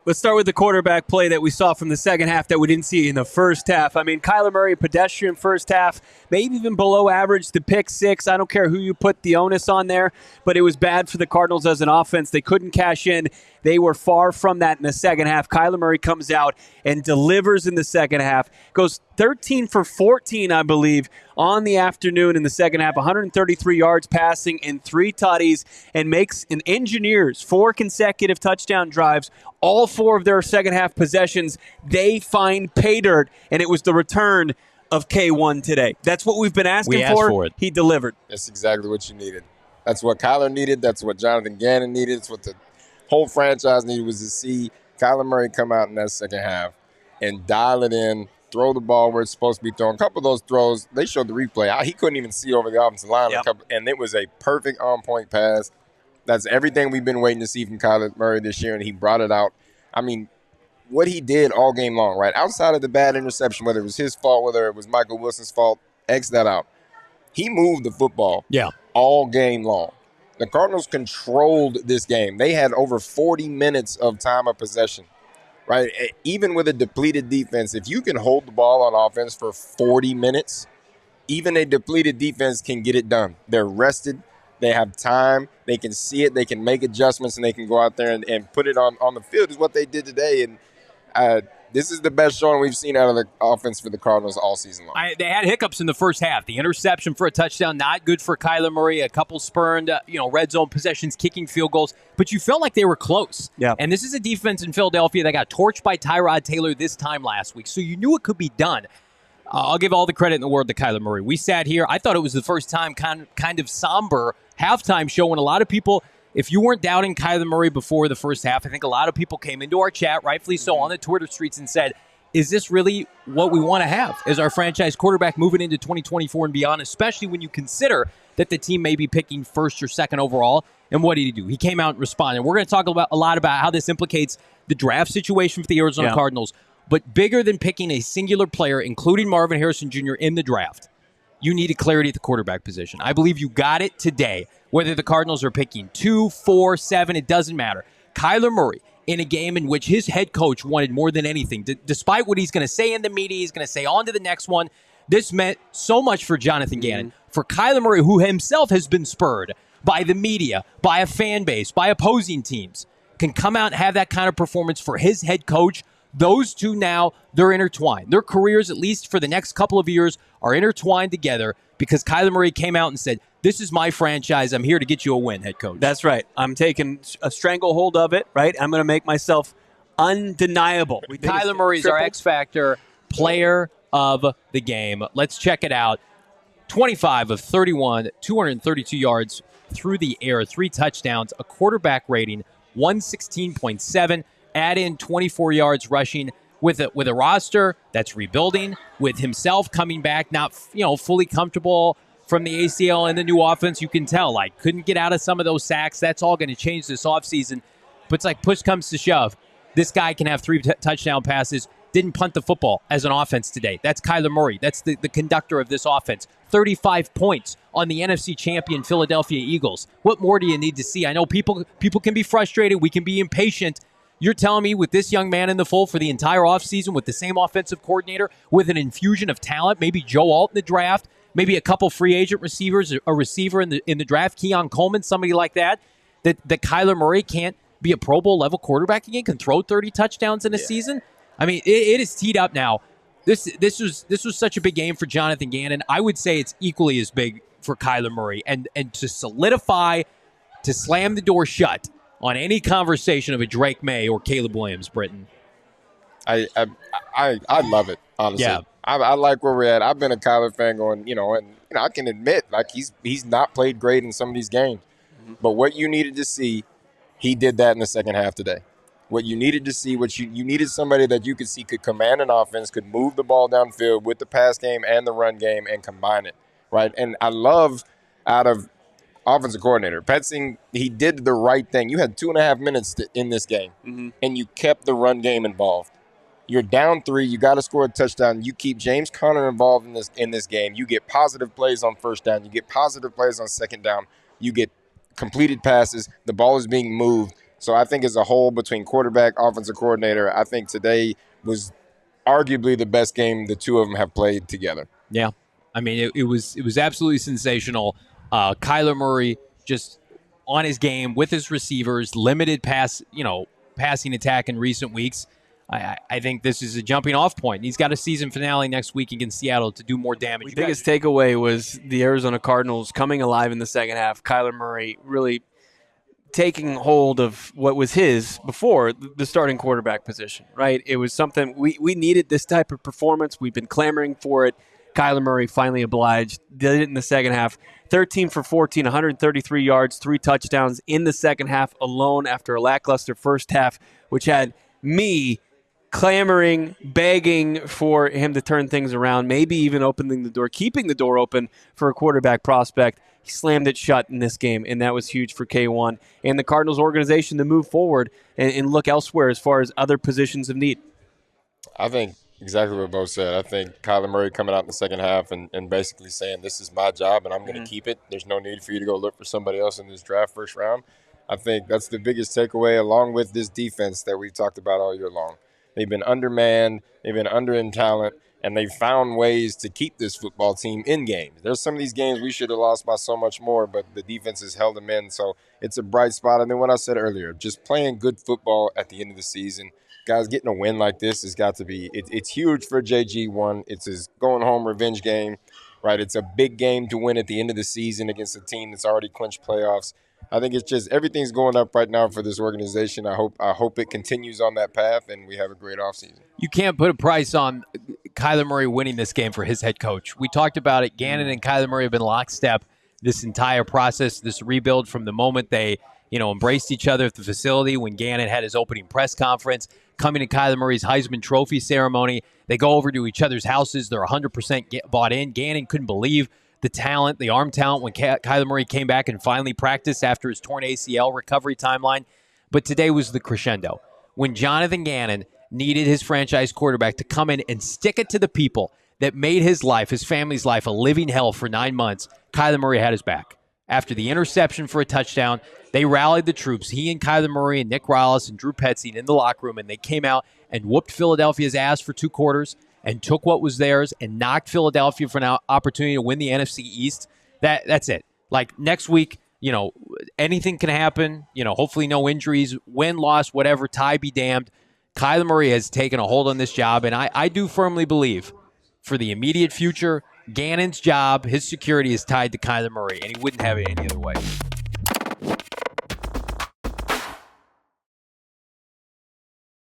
Let's start with the quarterback play that we saw from the second half that we didn't see in the first half. I mean, Kyler Murray, pedestrian first half, maybe even below average, the pick six. I don't care who you put the onus on there, but it was bad for the Cardinals as an offense. They couldn't cash in. They were far from that in the second half. Kyler Murray comes out and delivers in the second half. Goes 13 for 14, I believe, on the afternoon in the second half. 133 yards passing and 3 tutties, and makes and engineers 4 consecutive touchdown drives. All 4 of their second half possessions, they find pay dirt, and it was the return of K1 today. That's what we've been asking for. He delivered. That's exactly what you needed. That's what Kyler needed. That's what Jonathan Gannon needed. It's what the whole franchise needed, was to see Kyler Murray come out in that second half and dial it in, throw the ball where it's supposed to be thrown. A couple of those throws, they showed the replay. He couldn't even see over the offensive line, and it was a perfect on-point pass. That's everything we've been waiting to see from Kyler Murray this year, and he brought it out. I mean, what he did all game long, right? Outside of the bad interception, whether it was his fault, whether it was Michael Wilson's fault, X that out. He moved the football all game long. The Cardinals controlled this game. They had over 40 minutes of time of possession, right? Even with a depleted defense, if you can hold the ball on offense for 40 minutes, even a depleted defense can get it done. They're rested. They have time. They can see it. They can make adjustments, and they can go out there and put it on the field, is what they did today. And this is the best showing we've seen out of the offense for the Cardinals all season long. They had hiccups in the first half. The interception for a touchdown, not good for Kyler Murray. A couple spurned, red zone possessions, kicking field goals. But you felt like they were close. Yeah. And this is a defense in Philadelphia that got torched by Tyrod Taylor this time last week. So you knew it could be done. I'll give all the credit in the world to Kyler Murray. We sat here. I thought it was the first time kind of somber halftime show when a lot of people, if you weren't doubting Kyler Murray before the first half, I think a lot of people came into our chat, rightfully so, on the Twitter streets and said, is this really what we want to have as our franchise quarterback moving into 2024 and beyond, especially when you consider that the team may be picking first or second overall? And what did he do? He came out and responded. We're going to talk a lot about how this implicates the draft situation for the Arizona Cardinals. But bigger than picking a singular player, including Marvin Harrison Jr. in the draft, you needed clarity at the quarterback position. I believe you got it today. Whether the Cardinals are picking 2, 4, 7, it doesn't matter. Kyler Murray, in a game in which his head coach wanted more than anything, despite what he's going to say in the media, he's going to say on to the next one. This meant so much for Jonathan Gannon. For Kyler Murray, who himself has been spurred by the media, by a fan base, by opposing teams, can come out and have that kind of performance for his head coach. Those two now, they're intertwined. Their careers, at least for the next couple of years, are intertwined together because Kyler Murray came out and said, this is my franchise. I'm here to get you a win, head coach. That's right. I'm taking a stranglehold of it, right? I'm going to make myself undeniable. Kyler Murray's our X Factor player of the game. Let's check it out. 25 of 31, 232 yards through the air, 3 touchdowns, a quarterback rating, 116.7. Add in 24 yards rushing with a roster that's rebuilding, with himself coming back, not fully comfortable from the ACL and the new offense. You can tell, couldn't get out of some of those sacks. That's all going to change this offseason. But it's like push comes to shove. This guy can have 3 touchdown passes. Didn't punt the football as an offense today. That's Kyler Murray. That's the conductor of this offense. 35 points on the NFC champion Philadelphia Eagles. What more do you need to see? I know people can be frustrated. We can be impatient. You're telling me with this young man in the fold for the entire offseason, with the same offensic coordinator, with an infusion of talent, maybe Joe Alt in the draft, maybe a couple free agent receivers, a receiver in the draft, Keon Coleman, somebody like that Kyler Murray can't be a Pro Bowl level quarterback again, can throw 30 touchdowns in a season? I mean, it is teed up now. This was such a big game for Jonathan Gannon. I would say it's equally as big for Kyler Murray. And to solidify, to slam the door shut on any conversation of a Drake May or Caleb Williams, Britton. I love it, honestly. Yeah. I like where we're at. I've been a Kyler fan going, and I can admit, he's not played great in some of these games. Mm-hmm. But what you needed to see, he did that in the second half today. What you needed to see, you needed somebody that you could see could command an offense, could move the ball downfield with the pass game and the run game and combine it, right? And I love out of offensive coordinator, Petzing, he did the right thing. You had 2.5 minutes in this game, and you kept the run game involved. You're down 3. You got to score a touchdown. You keep James Conner involved in this game. You get positive plays on first down. You get positive plays on second down. You get completed passes. The ball is being moved. So I think as a whole, between quarterback, offensive coordinator, I think today was arguably the best game the two of them have played together. Yeah. I mean, it was absolutely sensational. Kyler Murray just on his game with his receivers, limited passing attack in recent weeks. I think this is a jumping off point. He's got a season finale next week against Seattle to do more damage. The biggest takeaway was the Arizona Cardinals coming alive in the second half. Kyler Murray really taking hold of what was his before the starting quarterback position, right? It was something we needed this type of performance. We've been clamoring for it. Kyler Murray finally obliged, did it in the second half. 13 for 14, 133 yards, 3 touchdowns in the second half alone after a lackluster first half, which had me clamoring, begging for him to turn things around, maybe even opening the door, keeping the door open for a quarterback prospect. He slammed it shut in this game, and that was huge for K1 and the Cardinals organization to move forward and look elsewhere as far as other positions of need. I think exactly what Bo said. I think Kyler Murray coming out in the second half and basically saying, this is my job and I'm going to keep it. There's no need for you to go look for somebody else in this draft first round. I think that's the biggest takeaway, along with this defense that we've talked about all year long. They've been undermanned, they've been under in talent, and they've found ways to keep this football team in games. There's some of these games we should have lost by so much more, but the defense has held them in, so it's a bright spot. And then what I said earlier, just playing good football at the end of the season, guys, getting a win like this has got to be it's huge for JG1. It's his going home revenge game, right? It's a big game to win at the end of the season against a team that's already clinched playoffs. I think it's just everything's going up right now for this organization. I hope it continues on that path and we have a great offseason. You can't put a price on Kyler Murray winning this game for his head coach. We talked about it. Gannon and Kyler Murray have been lockstep this entire process, this rebuild from the moment they embraced each other at the facility when Gannon had his opening press conference, coming to Kyler Murray's Heisman Trophy ceremony. They go over to each other's houses. They're 100% bought in. Gannon couldn't believe the talent, the arm talent, when Kyler Murray came back and finally practiced after his torn ACL recovery timeline. But today was the crescendo. When Jonathan Gannon needed his franchise quarterback to come in and stick it to the people that made his life, his family's life, a living hell for 9 months, Kyler Murray had his back. After the interception for a touchdown, they rallied the troops. He and Kyler Murray and Nick Rallis and Drew Petzing in the locker room, and they came out and whooped Philadelphia's ass for 2 quarters and took what was theirs and knocked Philadelphia for an opportunity to win the NFC East. That's it. Like next week, anything can happen. Hopefully no injuries, win, loss, whatever, tie be damned. Kyler Murray has taken a hold on this job, and I do firmly believe for the immediate future, Gannon's job, his security is tied to Kyler Murray, and he wouldn't have it any other way.